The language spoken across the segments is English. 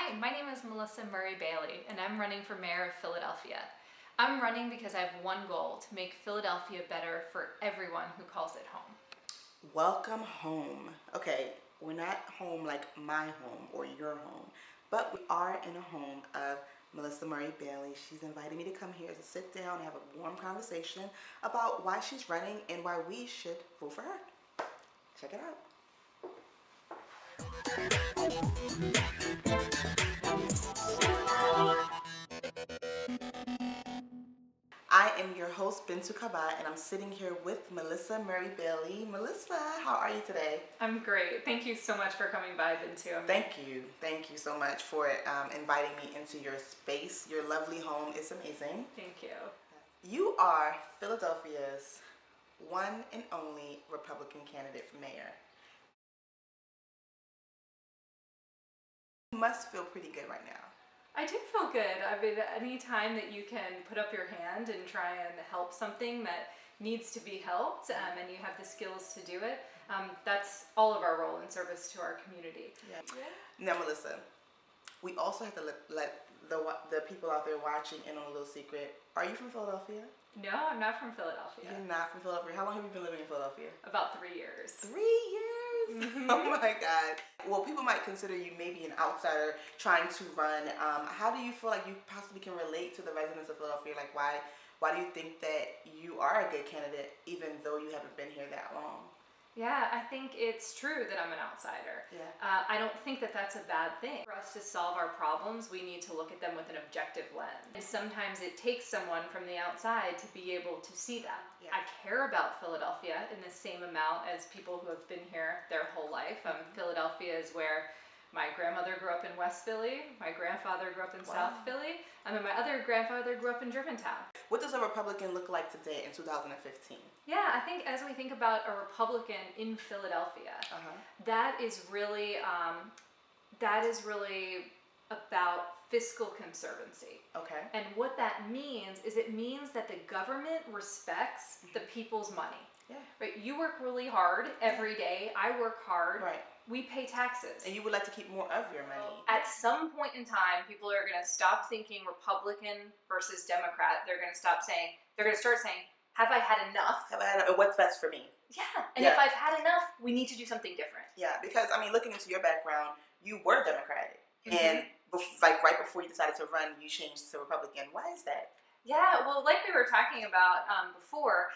Hi, my name is Melissa Murray Bailey, and I'm running for mayor of Philadelphia. I'm running because I have one goal: to make Philadelphia better for everyone who calls it home. Welcome home. Okay, we're not home like my home or your home, but we are in a home of Melissa Murray Bailey. She's invited me to come here to sit down and have a warm conversation about why she's running and why we should vote for her. Check it out. I am your host, Bintu Kaba, and I'm sitting here with Melissa Murray Bailey. Melissa, how are you today? I'm great. Thank you so much for coming by, Bintu. Thank you. Thank you so much for inviting me into your space. Your lovely home is amazing. Thank you. You are Philadelphia's one and only Republican candidate for mayor. You must feel pretty good right now. I do feel good. I mean, any time that you can put up your hand and try and help something that needs to be helped, and you have the skills to do it, that's all of our role in service to our community. Yeah. Now, Melissa, we also have to let the people out there watching in on a little secret. Are you from Philadelphia? No, I'm not from Philadelphia. You're not from Philadelphia. How long have you been living in Philadelphia? About 3 years. 3 years? Oh my God. Well, people might consider you maybe an outsider trying to run. How do you feel like you possibly can relate to the residents of Philadelphia? Like, why do you think that you are a good candidate even though you haven't been here that long? Yeah, I think it's true that I'm an outsider. Yeah. I don't think that that's a bad thing. For us to solve our problems, we need to look at them with an objective lens. And sometimes it takes someone from the outside to be able to see that. Yeah. I care about Philadelphia in the same amount as people who have been here their whole life. Philadelphia is where my grandmother grew up in West Philly, my grandfather grew up in South Philly, and then my other grandfather grew up in Germantown. What does a Republican look like today in 2015? Yeah, I think as we think about a Republican in Philadelphia, that is really about fiscal conservancy. Okay. And what that means is it means that the government respects the people's money. Yeah. Right? You work really hard every day. I work hard. Right. We pay taxes. And you would like to keep more of your money. At some point in time, people are going to stop thinking Republican versus Democrat. They're going to start saying, have I had enough? What's best for me? Yeah. And if I've had enough, we need to do something different. Yeah, because I mean, looking into your background, you were Democratic, and like right before you decided to run, you changed to Republican. Why is that? Yeah, well, like we were talking about before,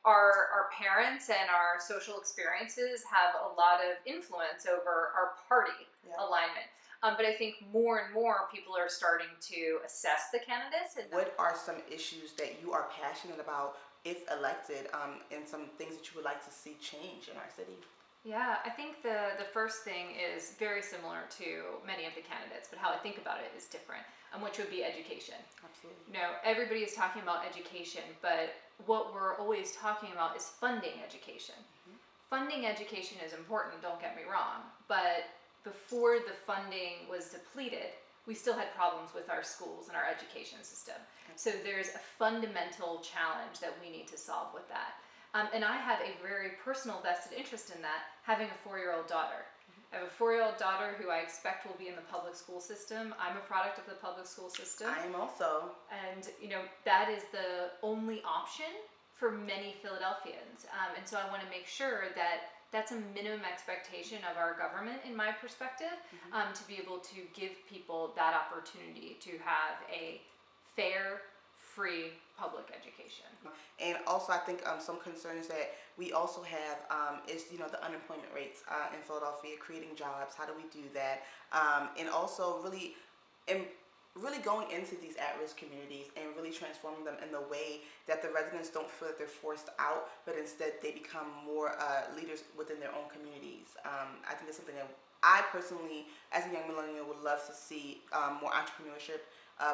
our parents and our social experiences have a lot of influence over our party alignment. But I think more and more people are starting to assess the candidates. And what are some issues that you are passionate about if elected, and some things that you would like to see change in our city? Yeah, I think the first thing is very similar to many of the candidates, but how I think about it is different, which would be education. Absolutely. Everybody is talking about education, but what we're always talking about is funding education. Funding education is important, don't get me wrong, but before the funding was depleted, we still had problems with our schools and our education system. So there's a fundamental challenge that we need to solve with that. And I have a very personal vested interest in that, having a 4-year-old daughter. I have a 4-year-old daughter who I expect will be in the public school system. I'm a product of the public school system. I am also. And, that is the only option for many Philadelphians. And so I want to make sure that that's a minimum expectation of our government, in my perspective, to be able to give people that opportunity to have a fair, free public education. And also, I think some concerns that we also have is the unemployment rates in Philadelphia, creating jobs. How do we do that? And also really going into these at-risk communities and really transforming them in the way that the residents don't feel that they're forced out, but instead they become more leaders within their own communities. I think that's something that I personally, as a young millennial, would love to see more entrepreneurship,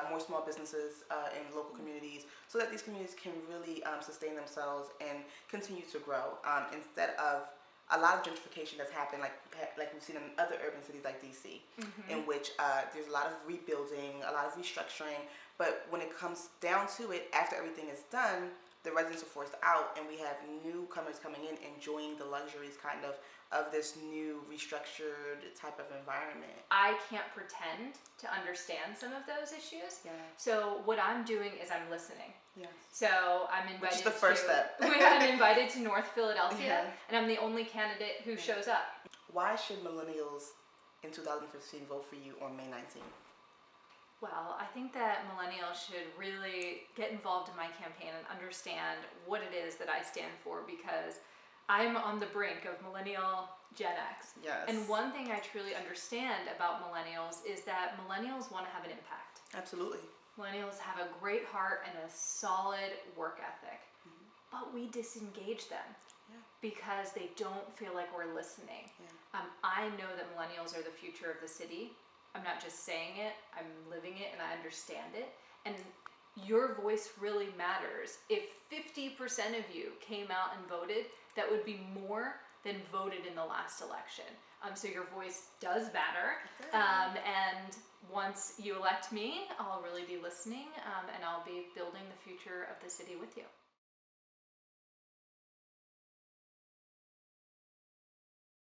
more small businesses in local communities, so that these communities can really sustain themselves and continue to grow, instead of a lot of gentrification that's happened, like we've seen in other urban cities like DC, in which there's a lot of rebuilding, a lot of restructuring, but when it comes down to it, after everything is done, the residents are forced out, and we have newcomers coming in enjoying the luxuries kind of this new restructured type of environment. I can't pretend to understand some of those issues. Yeah. So what I'm doing is I'm listening. Yes. So I'm invited. Which is the first step. I'm invited to North Philadelphia, Yeah. and I'm the only candidate who shows up. Why should millennials in 2015 vote for you on May 19th? Well, I think that millennials should really get involved in my campaign and understand what it is that I stand for, because I'm on the brink of millennial Gen X. Yes. And one thing I truly understand about millennials is that millennials want to have an impact. Absolutely. Millennials have a great heart and a solid work ethic, but we disengage them because they don't feel like we're listening. I know that millennials are the future of the city. I'm not just saying it, I'm living it, and I understand it. And your voice really matters. If 50% of you came out and voted, that would be more than voted in the last election. So your voice does matter. And once you elect me, I'll really be listening, and I'll be building the future of the city with you.